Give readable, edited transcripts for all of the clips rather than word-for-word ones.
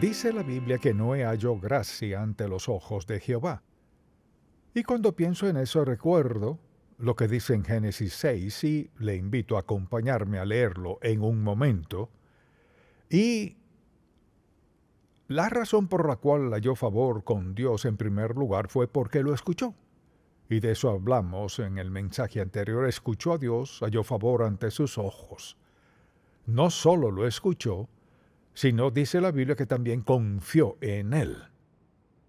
Dice la Biblia que Noé halló gracia ante los ojos de Jehová. Y cuando pienso en eso recuerdo lo que dice en Génesis 6 y le invito a acompañarme a leerlo en un momento. Y la razón por la cual halló favor con Dios en primer lugar fue porque lo escuchó. Y de eso hablamos en el mensaje anterior. Escuchó a Dios, halló favor ante sus ojos. No solo lo escuchó, sino dice la Biblia que también confió en Él.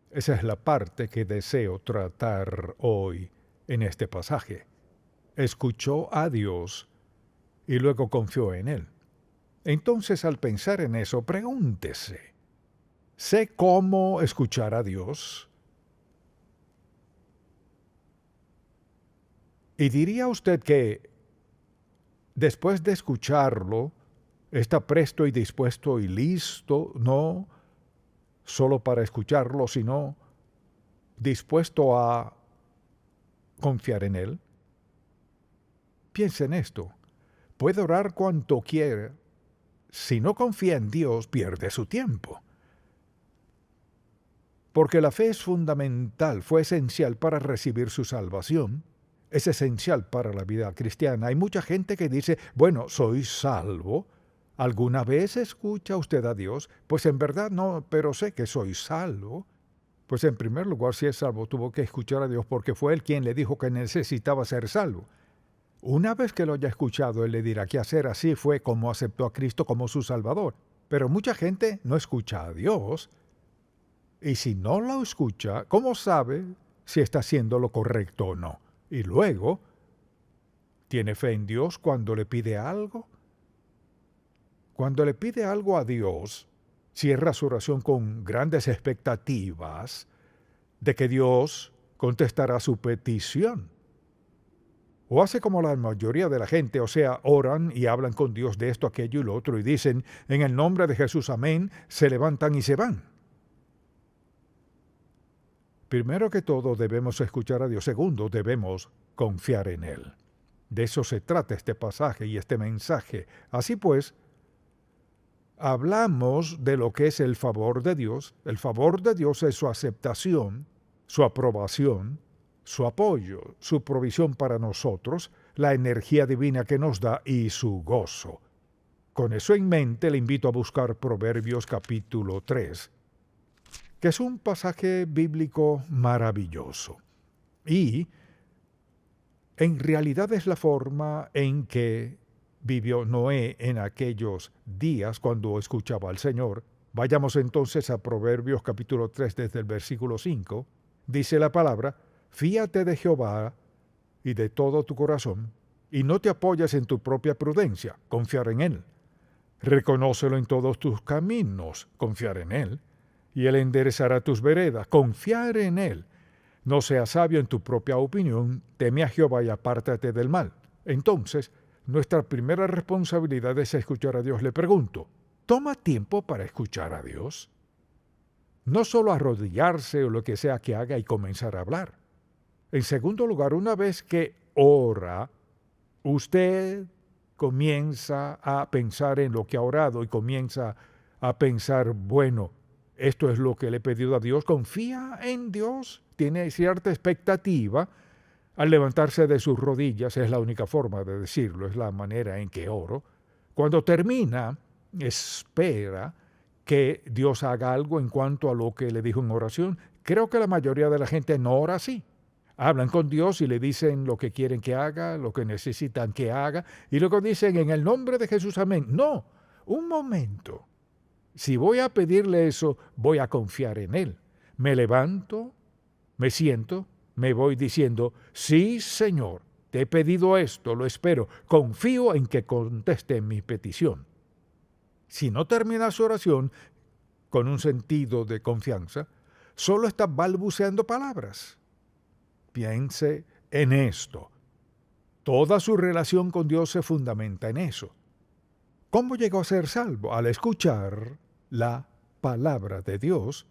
Esa es la parte que deseo tratar hoy en este pasaje. Escuchó a Dios y luego confió en Él. Entonces, al pensar en eso, pregúntese, ¿sé cómo escuchar a Dios? Y diría usted que después de escucharlo, está presto y dispuesto y listo, no solo para escucharlo, sino dispuesto a confiar en Él. Piense en esto. Puede orar cuanto quiera. Si no confía en Dios, pierde su tiempo. Porque la fe es fundamental, fue esencial para recibir su salvación. Es esencial para la vida cristiana. Hay mucha gente que dice, bueno, soy salvo. ¿Alguna vez escucha usted a Dios? Pues en verdad no, pero sé que soy salvo. Pues en primer lugar, si es salvo, tuvo que escuchar a Dios porque fue Él quien le dijo que necesitaba ser salvo. Una vez que lo haya escuchado, Él le dirá qué hacer. Así fue como aceptó a Cristo como su Salvador. Pero mucha gente no escucha a Dios. Y si no lo escucha, ¿cómo sabe si está haciendo lo correcto o no? Y luego, ¿tiene fe en Dios cuando le pide algo? Cuando le pide algo a Dios, cierra su oración con grandes expectativas de que Dios contestará su petición. O hace como la mayoría de la gente, o sea, oran y hablan con Dios de esto, aquello y lo otro, y dicen, en el nombre de Jesús, amén, se levantan y se van. Primero que todo, debemos escuchar a Dios. Segundo, debemos confiar en Él. De eso se trata este pasaje y este mensaje. Así pues, hablamos de lo que es el favor de Dios. El favor de Dios es su aceptación, su aprobación, su apoyo, su provisión para nosotros, la energía divina que nos da y su gozo. Con eso en mente le invito a buscar Proverbios capítulo 3, que es un pasaje bíblico maravilloso. Y en realidad es la forma en que vivió Noé en aquellos días cuando escuchaba al Señor. Vayamos entonces a Proverbios capítulo 3 desde el versículo 5. Dice la palabra, fíate de Jehová y de todo tu corazón, y no te apoyes en tu propia prudencia, confiar en Él. Reconócelo en todos tus caminos, confiar en Él, y Él enderezará tus veredas, confiar en Él. No seas sabio en tu propia opinión, teme a Jehová y apártate del mal. Entonces, nuestra primera responsabilidad es escuchar a Dios. Le pregunto, ¿toma tiempo para escuchar a Dios? No solo arrodillarse o lo que sea que haga y comenzar a hablar. En segundo lugar, una vez que ora, usted comienza a pensar en lo que ha orado y comienza a pensar, bueno, esto es lo que le he pedido a Dios, confía en Dios, tiene cierta expectativa. Al levantarse de sus rodillas, es la única forma de decirlo, es la manera en que oro. Cuando termina, espera que Dios haga algo en cuanto a lo que le dijo en oración. Creo que la mayoría de la gente no ora así. Hablan con Dios y le dicen lo que quieren que haga, lo que necesitan que haga, y luego dicen en el nombre de Jesús, amén. No, un momento. Si voy a pedirle eso, voy a confiar en Él. Me levanto, me siento, me voy diciendo, sí, Señor, te he pedido esto, lo espero, confío en que conteste mi petición. Si no termina su oración con un sentido de confianza, solo está balbuceando palabras. Piense en esto. Toda su relación con Dios se fundamenta en eso. ¿Cómo llegó a ser salvo? Al escuchar la palabra de Dios,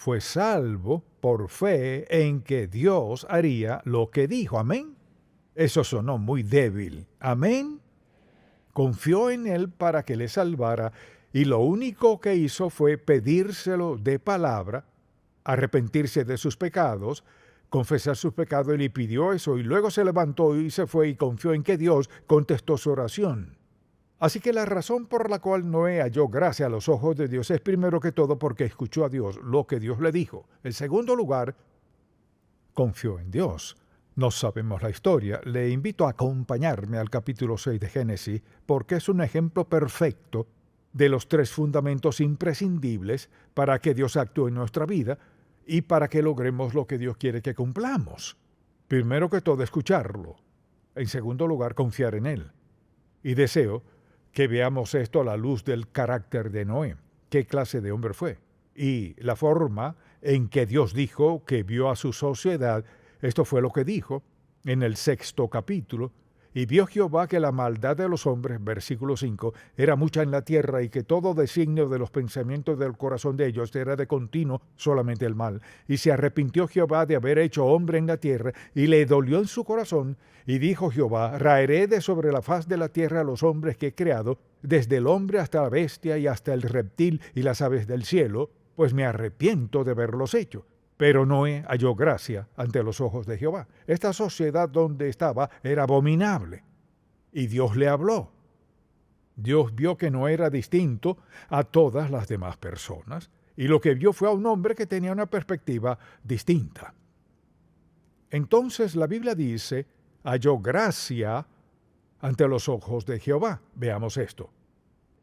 fue salvo por fe en que Dios haría lo que dijo. Amén. Eso sonó muy débil. Amén. Confió en Él para que le salvara y lo único que hizo fue pedírselo de palabra, arrepentirse de sus pecados, confesar sus pecados, y le pidió eso, y luego se levantó y se fue y confió en que Dios contestó su oración. Así que la razón por la cual Noé halló gracia a los ojos de Dios es primero que todo porque escuchó a Dios lo que Dios le dijo. En segundo lugar, confió en Dios. No sabemos la historia. Le invito a acompañarme al capítulo 6 de Génesis porque es un ejemplo perfecto de los tres fundamentos imprescindibles para que Dios actúe en nuestra vida y para que logremos lo que Dios quiere que cumplamos. Primero que todo, escucharlo. En segundo lugar, confiar en Él. Y deseo que veamos esto a la luz del carácter de Noé. ¿Qué clase de hombre fue? Y la forma en que Dios dijo que vio a su sociedad. Esto fue lo que dijo en el 6º capítulo. Y vio Jehová que la maldad de los hombres, versículo 5, era mucha en la tierra, y que todo designio de los pensamientos del corazón de ellos era de continuo solamente el mal. Y se arrepintió Jehová de haber hecho hombre en la tierra, y le dolió en su corazón. Y dijo Jehová: raeré de sobre la faz de la tierra a los hombres que he creado, desde el hombre hasta la bestia y hasta el reptil y las aves del cielo, pues me arrepiento de haberlos hecho. Pero Noé halló gracia ante los ojos de Jehová. Esta sociedad donde estaba era abominable. Y Dios le habló. Dios vio que no era distinto a todas las demás personas, y lo que vio fue a un hombre que tenía una perspectiva distinta. Entonces la Biblia dice: halló gracia ante los ojos de Jehová. Veamos esto.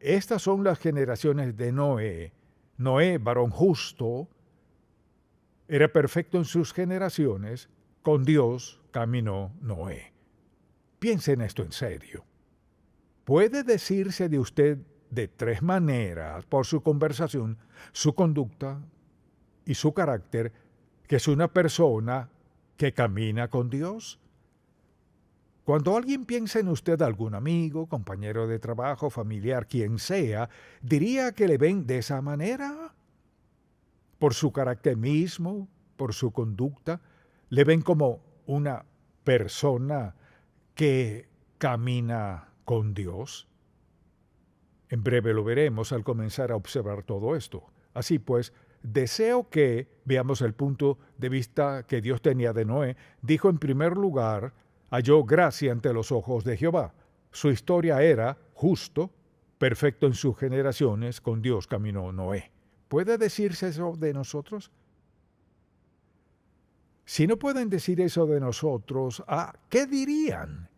Estas son las generaciones de Noé. Noé, varón justo, era perfecto en sus generaciones, con Dios caminó Noé. Piense en esto en serio. Puede decirse de usted de tres maneras, por su conversación, su conducta y su carácter, que es una persona que camina con Dios. Cuando alguien piensa en usted, algún amigo, compañero de trabajo, familiar, quien sea, diría que le ven de esa manera. Por su carácter mismo, por su conducta, le ven como una persona que camina con Dios. En breve lo veremos al comenzar a observar todo esto. Así pues, deseo que veamos el punto de vista que Dios tenía de Noé. Dijo en primer lugar: halló gracia ante los ojos de Jehová. Su historia era justo, perfecto en sus generaciones, con Dios caminó Noé. ¿Puede decirse eso de nosotros? Si no pueden decir eso de nosotros, ¿qué dirían?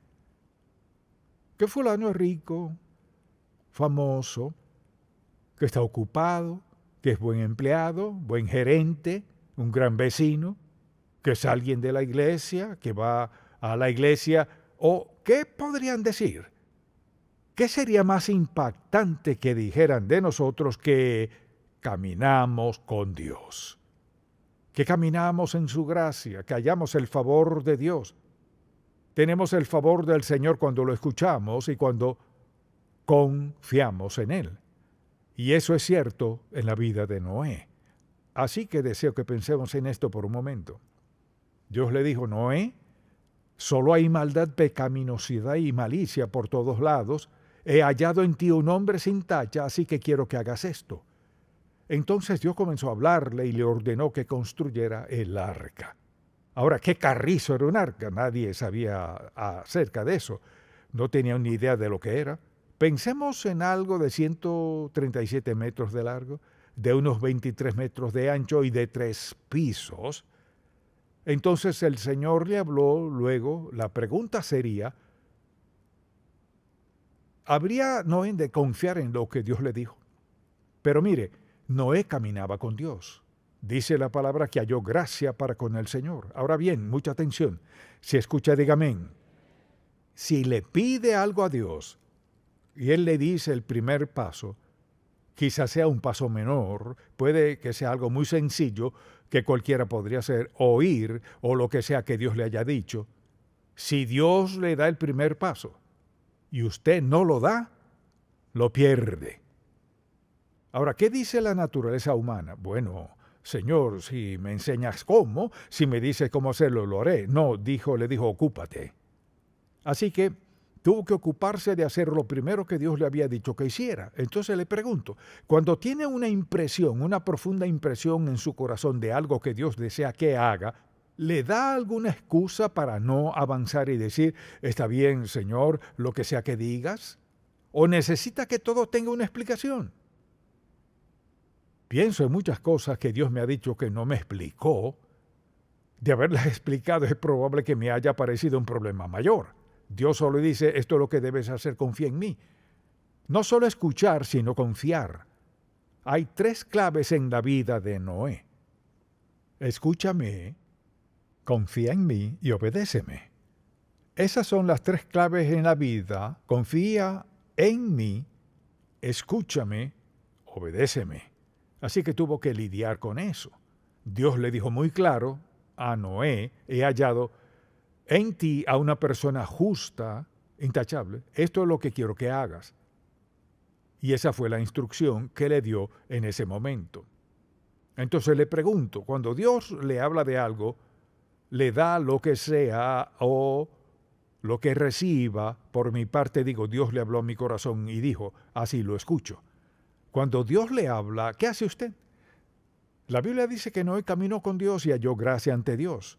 Que fulano es rico, famoso, que está ocupado, que es buen empleado, buen gerente, un gran vecino, que es alguien de la iglesia, que va a la iglesia. ¿O qué podrían decir? ¿Qué sería más impactante que dijeran de nosotros que caminamos con Dios, que caminamos en su gracia, que hallamos el favor de Dios? Tenemos el favor del Señor cuando lo escuchamos y cuando confiamos en Él. Y eso es cierto en la vida de Noé. Así que deseo que pensemos en esto por un momento. Dios le dijo: Noé, solo hay maldad, pecaminosidad y malicia por todos lados. He hallado en ti un hombre sin tacha, así que quiero que hagas esto. Entonces Dios comenzó a hablarle y le ordenó que construyera el arca. Ahora, ¿qué carrizo era un arca? Nadie sabía acerca de eso. No tenían ni idea de lo que era. Pensemos en algo de 137 metros de largo, de unos 23 metros de ancho y de 3 pisos. Entonces el Señor le habló luego. La pregunta sería: ¿habría Noé de confiar en lo que Dios le dijo? Pero mire, Noé caminaba con Dios. Dice la palabra que halló gracia para con el Señor. Ahora bien, mucha atención. Si escucha, diga amén. Si le pide algo a Dios y Él le dice el primer paso, quizás sea un paso menor, puede que sea algo muy sencillo que cualquiera podría hacer, oír o lo que sea que Dios le haya dicho. Si Dios le da el primer paso y usted no lo da, lo pierde. Ahora, ¿qué dice la naturaleza humana? Bueno, Señor, si me enseñas cómo, si me dices cómo hacerlo, lo haré. No, le dijo, ocúpate. Así que tuvo que ocuparse de hacer lo primero que Dios le había dicho que hiciera. Entonces le pregunto, cuando tiene una impresión, una profunda impresión en su corazón de algo que Dios desea que haga, ¿le da alguna excusa para no avanzar y decir, está bien, Señor, lo que sea que digas? ¿O necesita que todo tenga una explicación? Pienso en muchas cosas que Dios me ha dicho que no me explicó. De haberlas explicado es probable que me haya parecido un problema mayor. Dios solo dice, esto es lo que debes hacer, confía en mí. No solo escuchar, sino confiar. Hay 3 claves en la vida de Noé. Escúchame, confía en mí y obedéceme. Esas son las 3 claves en la vida. Confía en mí, escúchame, obedéceme. Así que tuvo que lidiar con eso. Dios le dijo muy claro a Noé, he hallado en ti a una persona justa, intachable. Esto es lo que quiero que hagas. Y esa fue la instrucción que le dio en ese momento. Entonces le pregunto, cuando Dios le habla de algo, le da lo que sea o lo que reciba, por mi parte digo, Dios le habló a mi corazón y dijo, así lo escucho. Cuando Dios le habla, ¿qué hace usted? La Biblia dice que Noé caminó con Dios y halló gracia ante Dios.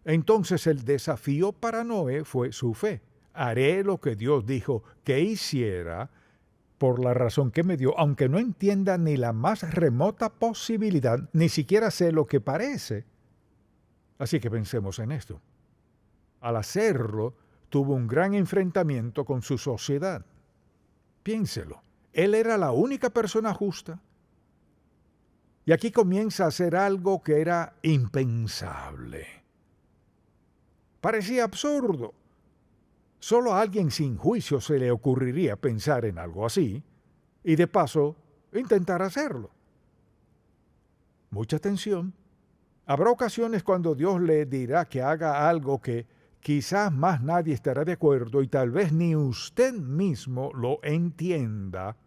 Entonces el desafío para Noé fue su fe. Haré lo que Dios dijo que hiciera por la razón que me dio, aunque no entienda ni la más remota posibilidad, ni siquiera sé lo que parece. Así que pensemos en esto. Al hacerlo, tuvo un gran enfrentamiento con su sociedad. Piénselo. Él era la única persona justa. Y aquí comienza a hacer algo que era impensable. Parecía absurdo. Solo a alguien sin juicio se le ocurriría pensar en algo así y de paso intentar hacerlo. Mucha atención. Habrá ocasiones cuando Dios le dirá que haga algo que quizás más nadie estará de acuerdo y tal vez ni usted mismo lo entienda.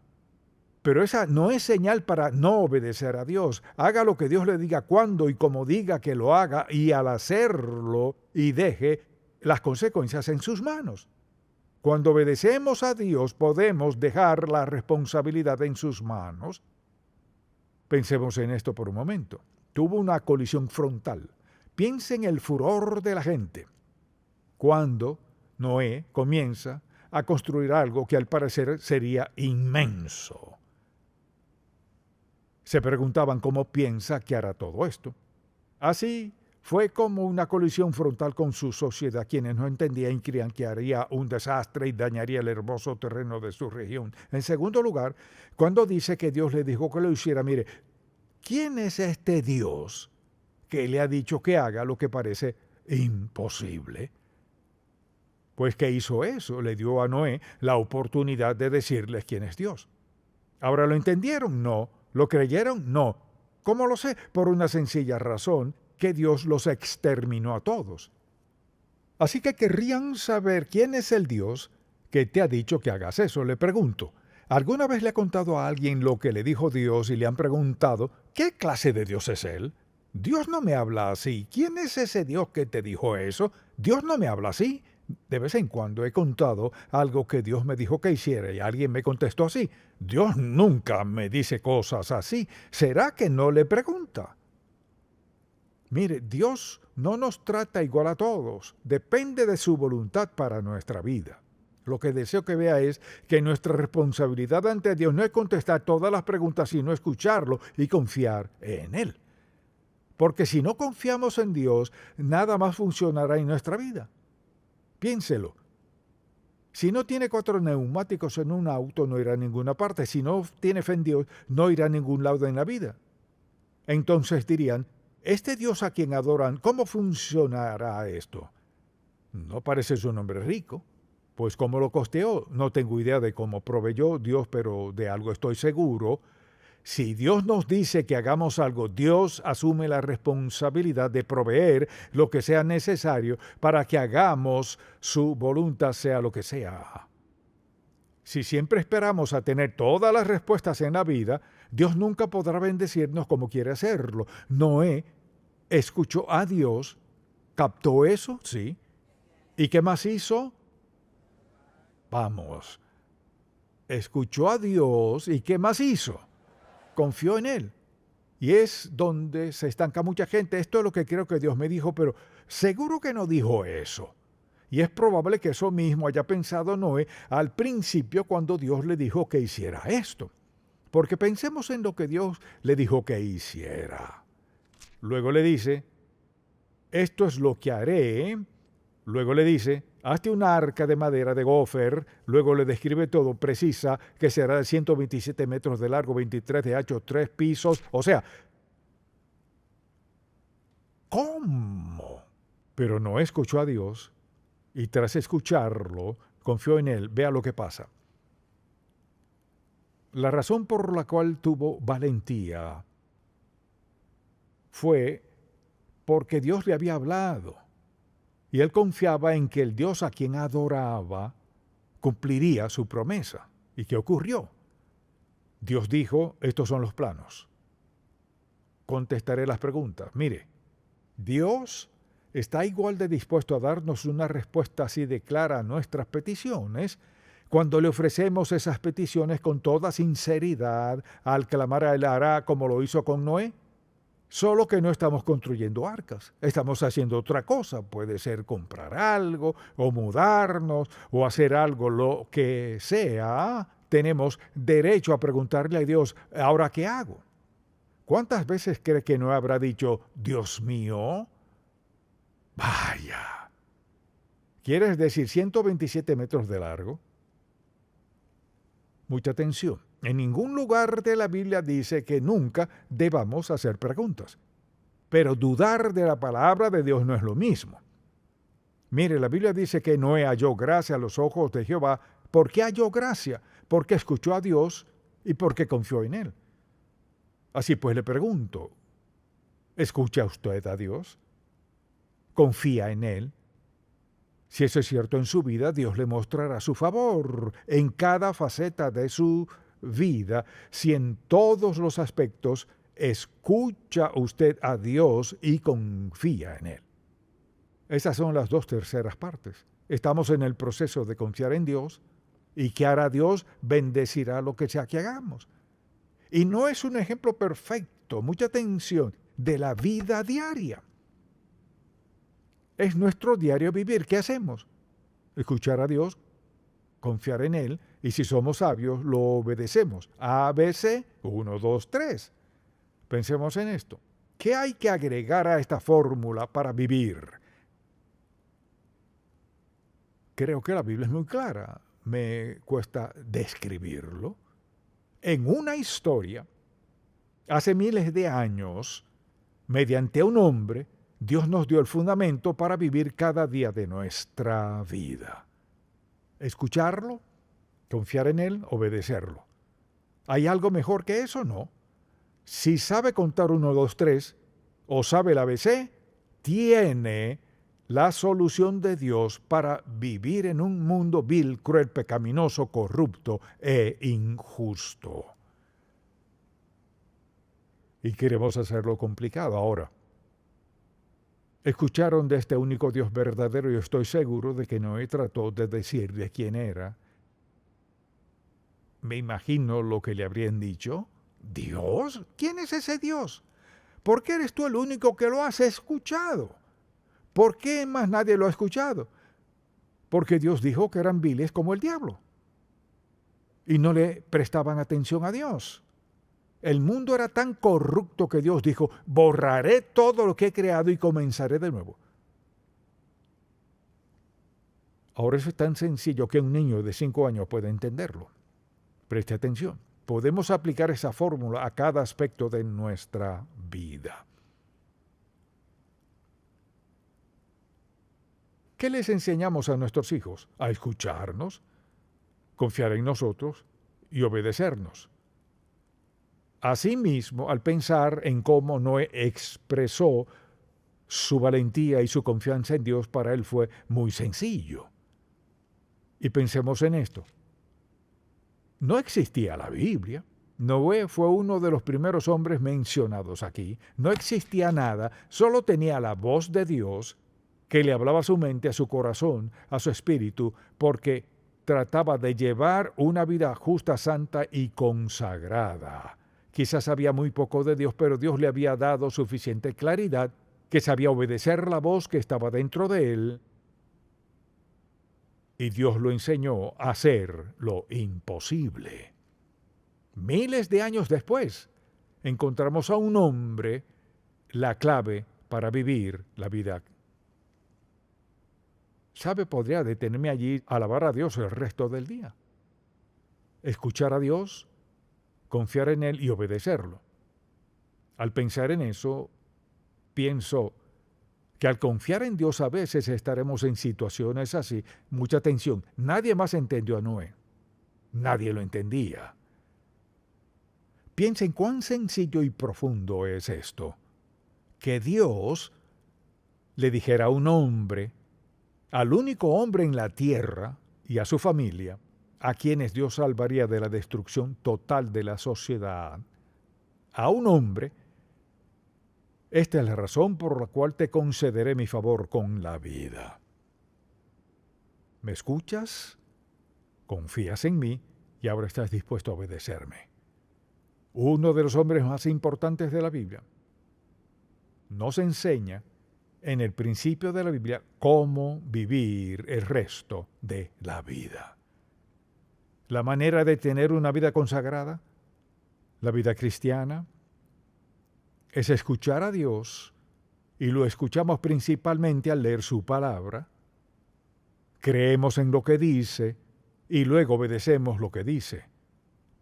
Pero esa no es señal para no obedecer a Dios. Haga lo que Dios le diga cuando y como diga que lo haga y al hacerlo y deje las consecuencias en sus manos. Cuando obedecemos a Dios podemos dejar la responsabilidad en sus manos. Pensemos en esto por un momento. Tuvo una colisión frontal. Piense en el furor de la gente. Cuando Noé comienza a construir algo que al parecer sería inmenso. Se preguntaban cómo piensa que hará todo esto. Así fue como una colisión frontal con su sociedad, quienes no entendían y creían que haría un desastre y dañaría el hermoso terreno de su región. En segundo lugar, cuando dice que Dios le dijo que lo hiciera, mire, ¿quién es este Dios que le ha dicho que haga lo que parece imposible? Pues ¿qué hizo eso? Le dio a Noé la oportunidad de decirles quién es Dios. ¿Ahora lo entendieron? No. ¿Lo creyeron? No. ¿Cómo lo sé? Por una sencilla razón, que Dios los exterminó a todos. Así que querrían saber quién es el Dios que te ha dicho que hagas eso. Le pregunto, ¿alguna vez le ha contado a alguien lo que le dijo Dios y le han preguntado, ¿qué clase de Dios es Él? Dios no me habla así. ¿Quién es ese Dios que te dijo eso? Dios no me habla así. De vez en cuando he contado algo que Dios me dijo que hiciera y alguien me contestó así. Dios nunca me dice cosas así. ¿Será que no le pregunta? Mire, Dios no nos trata igual a todos. Depende de su voluntad para nuestra vida. Lo que deseo que vea es que nuestra responsabilidad ante Dios no es contestar todas las preguntas, sino escucharlo y confiar en Él. Porque si no confiamos en Dios, nada más funcionará en nuestra vida. Piénselo. Si no tiene 4 neumáticos en un auto, no irá a ninguna parte. Si no tiene fe en Dios, no irá a ningún lado en la vida. Entonces dirían, este Dios a quien adoran, ¿cómo funcionará esto? No parece su nombre rico. Pues ¿cómo lo costeó? No tengo idea de cómo proveyó Dios, pero de algo estoy seguro. Si Dios nos dice que hagamos algo, Dios asume la responsabilidad de proveer lo que sea necesario para que hagamos su voluntad, sea lo que sea. Si siempre esperamos a tener todas las respuestas en la vida, Dios nunca podrá bendecirnos como quiere hacerlo. Noé escuchó a Dios, captó eso, sí. ¿Y qué más hizo? Vamos, escuchó a Dios y ¿qué más hizo? Confió en Él. Y es donde se estanca mucha gente. Esto es lo que creo que Dios me dijo, pero seguro que no dijo eso. Y es probable que eso mismo haya pensado Noé al principio cuando Dios le dijo que hiciera esto. Porque pensemos en lo que Dios le dijo que hiciera. Luego le dice, esto es lo que haré. Luego le dice, hazte una arca de madera de gofer. Luego le describe todo, precisa que será de 127 metros de largo, 23 de ancho, 3 pisos. O sea, ¿cómo? Pero no escuchó a Dios y tras escucharlo, confió en Él. Vea lo que pasa. La razón por la cual tuvo valentía fue porque Dios le había hablado. Y él confiaba en que el Dios a quien adoraba cumpliría su promesa. ¿Y qué ocurrió? Dios dijo, estos son los planos. Contestaré las preguntas. Mire, Dios está igual de dispuesto a darnos una respuesta así de clara a nuestras peticiones cuando le ofrecemos esas peticiones con toda sinceridad al clamar a Él hará como lo hizo con Noé. Solo que no estamos construyendo arcas, estamos haciendo otra cosa. Puede ser comprar algo, o mudarnos, o hacer algo, lo que sea. Tenemos derecho a preguntarle a Dios, ¿ahora qué hago? ¿Cuántas veces cree que no habrá dicho, Dios mío? Vaya. ¿Quieres decir 127 metros de largo? Mucha atención. En ningún lugar de la Biblia dice que nunca debamos hacer preguntas. Pero dudar de la palabra de Dios no es lo mismo. Mire, la Biblia dice que Noé halló gracia a los ojos de Jehová. ¿Por qué halló gracia? Porque escuchó a Dios y porque confió en Él. Así pues le pregunto, ¿escucha usted a Dios? ¿Confía en Él? Si eso es cierto en su vida, Dios le mostrará su favor en cada faceta de su vida, si en todos los aspectos escucha usted a Dios y confía en Él. Esas son las 2/3 partes. Estamos en el proceso de confiar en Dios y que hará Dios bendecirá lo que sea que hagamos. Y no es un ejemplo perfecto, mucha atención, de la vida diaria. Es nuestro diario vivir. ¿Qué hacemos? Escuchar a Dios, confiar en Él, y si somos sabios, lo obedecemos. ABC, 1, 2, 3. Pensemos en esto. ¿Qué hay que agregar a esta fórmula para vivir? Creo que la Biblia es muy clara. Me cuesta describirlo. En una historia, hace miles de años, mediante un hombre, Dios nos dio el fundamento para vivir cada día de nuestra vida. Escucharlo, confiar en Él, obedecerlo. ¿Hay algo mejor que eso? No. Si sabe contar 1, 2, 3, o sabe el ABC, tiene la solución de Dios para vivir en un mundo vil, cruel, pecaminoso, corrupto e injusto. Y queremos hacerlo complicado ahora. Escucharon de este único Dios verdadero y estoy seguro de que Noé trató de decirle quién era. Me imagino lo que le habrían dicho. ¿Dios? ¿Quién es ese Dios? ¿Por qué eres tú el único que lo has escuchado? ¿Por qué más nadie lo ha escuchado? Porque Dios dijo que eran viles como el diablo. Y no le prestaban atención a Dios. El mundo era tan corrupto que Dios dijo, borraré todo lo que he creado y comenzaré de nuevo. Ahora eso es tan sencillo que un niño de 5 años puede entenderlo. Preste atención. Podemos aplicar esa fórmula a cada aspecto de nuestra vida. ¿Qué les enseñamos a nuestros hijos? A escucharnos, confiar en nosotros y obedecernos. Asimismo, al pensar en cómo Noé expresó su valentía y su confianza en Dios, para él fue muy sencillo. Y pensemos en esto. No existía la Biblia. Noé fue uno de los primeros hombres mencionados aquí. No existía nada, solo tenía la voz de Dios que le hablaba a su mente, a su corazón, a su espíritu, porque trataba de llevar una vida justa, santa y consagrada. Quizás sabía muy poco de Dios, pero Dios le había dado suficiente claridad que sabía obedecer la voz que estaba dentro de él, y Dios lo enseñó a hacer lo imposible. Miles de años después, encontramos a un hombre la clave para vivir la vida. ¿Sabe? Podría detenerme allí a alabar a Dios el resto del día. Escuchar a Dios, confiar en Él y obedecerlo. Al pensar en eso, pienso que al confiar en Dios a veces estaremos en situaciones así. Mucha atención, nadie más entendió a Noé. Nadie lo entendía. Piensen cuán sencillo y profundo es esto. Que Dios le dijera a un hombre, al único hombre en la tierra y a su familia, a quienes Dios salvaría de la destrucción total de la sociedad, a un hombre: esta es la razón por la cual te concederé mi favor con la vida. ¿Me escuchas? Confías en mí y ahora estás dispuesto a obedecerme. Uno de los hombres más importantes de la Biblia nos enseña en el principio de la Biblia cómo vivir el resto de la vida. La manera de tener una vida consagrada, la vida cristiana, es escuchar a Dios, y lo escuchamos principalmente al leer su palabra. Creemos en lo que dice y luego obedecemos lo que dice.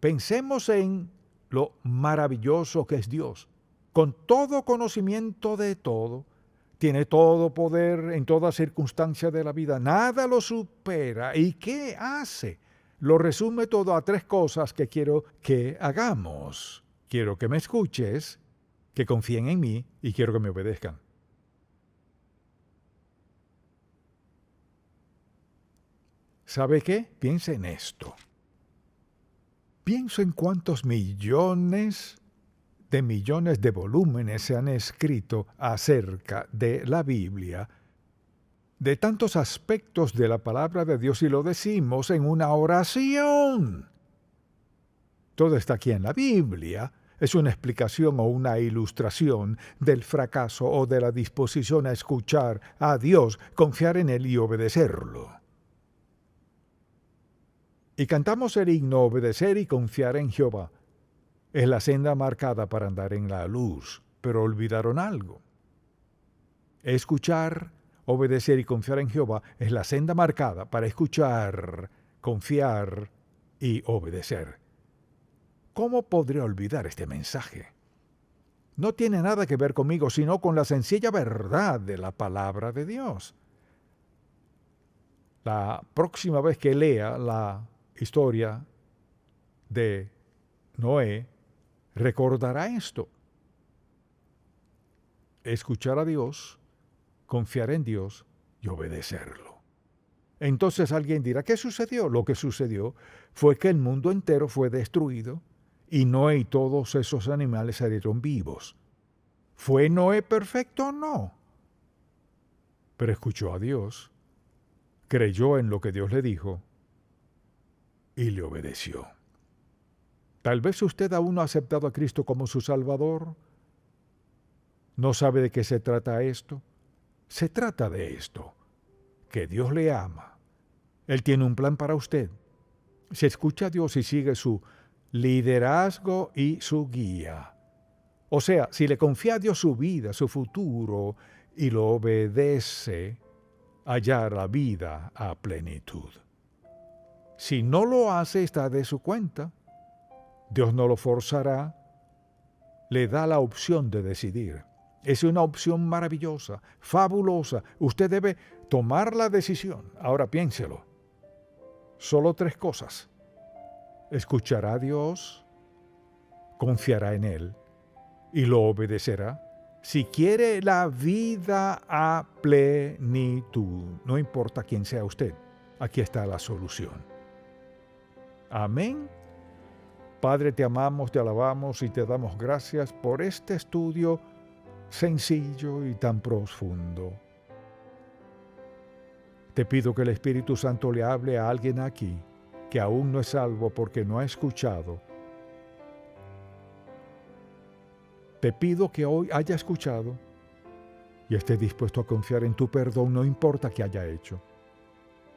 Pensemos en lo maravilloso que es Dios, con todo conocimiento de todo. Tiene todo poder en toda circunstancia de la vida. Nada lo supera. ¿Y qué hace? Lo resume todo a 3 cosas que quiero que hagamos. Quiero que me escuches, que confíen en mí y quiero que me obedezcan. ¿Sabe qué? Piensa en esto. Pienso en cuántos millones de volúmenes se han escrito acerca de la Biblia, de tantos aspectos de la palabra de Dios, y lo decimos en una oración. Todo está aquí en la Biblia. Es una explicación o una ilustración del fracaso o de la disposición a escuchar a Dios, confiar en Él y obedecerlo. Y cantamos el himno Obedecer y confiar en Jehová. Es la senda marcada para andar en la luz, pero olvidaron algo. Escuchar, obedecer y confiar en Jehová es la senda marcada para escuchar, confiar y obedecer. ¿Cómo podría olvidar este mensaje? No tiene nada que ver conmigo, sino con la sencilla verdad de la palabra de Dios. La próxima vez que lea la historia de Noé, recordará esto. Escuchar a Dios, confiar en Dios y obedecerlo. Entonces alguien dirá, ¿qué sucedió? Lo que sucedió fue que el mundo entero fue destruido y Noé y todos esos animales salieron vivos. ¿Fue Noé perfecto? No. Pero escuchó a Dios, creyó en lo que Dios le dijo y le obedeció. Tal vez usted aún no ha aceptado a Cristo como su Salvador. ¿No sabe de qué se trata esto? Se trata de esto, que Dios le ama. Él tiene un plan para usted. Si escucha a Dios y sigue su liderazgo y su guía. O sea, si le confía a Dios su vida, su futuro, y lo obedece, hallar la vida a plenitud. Si no lo hace, está de su cuenta. Dios no lo forzará, le da la opción de decidir. Es una opción maravillosa, fabulosa. Usted debe tomar la decisión. Ahora piénselo. Solo 3 cosas. Escuchará a Dios, confiará en Él y lo obedecerá. Si quiere la vida a plenitud, no importa quién sea usted, aquí está la solución. Amén. Padre, te amamos, te alabamos y te damos gracias por este estudio sencillo y tan profundo. Te pido que el Espíritu Santo le hable a alguien aquí que aún no es salvo porque no ha escuchado. Te pido que hoy haya escuchado y esté dispuesto a confiar en tu perdón, no importa qué haya hecho.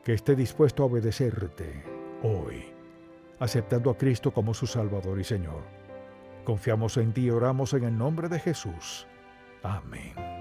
Que esté dispuesto a obedecerte hoy, aceptando a Cristo como su Salvador y Señor. Confiamos en ti y oramos en el nombre de Jesús. Amén.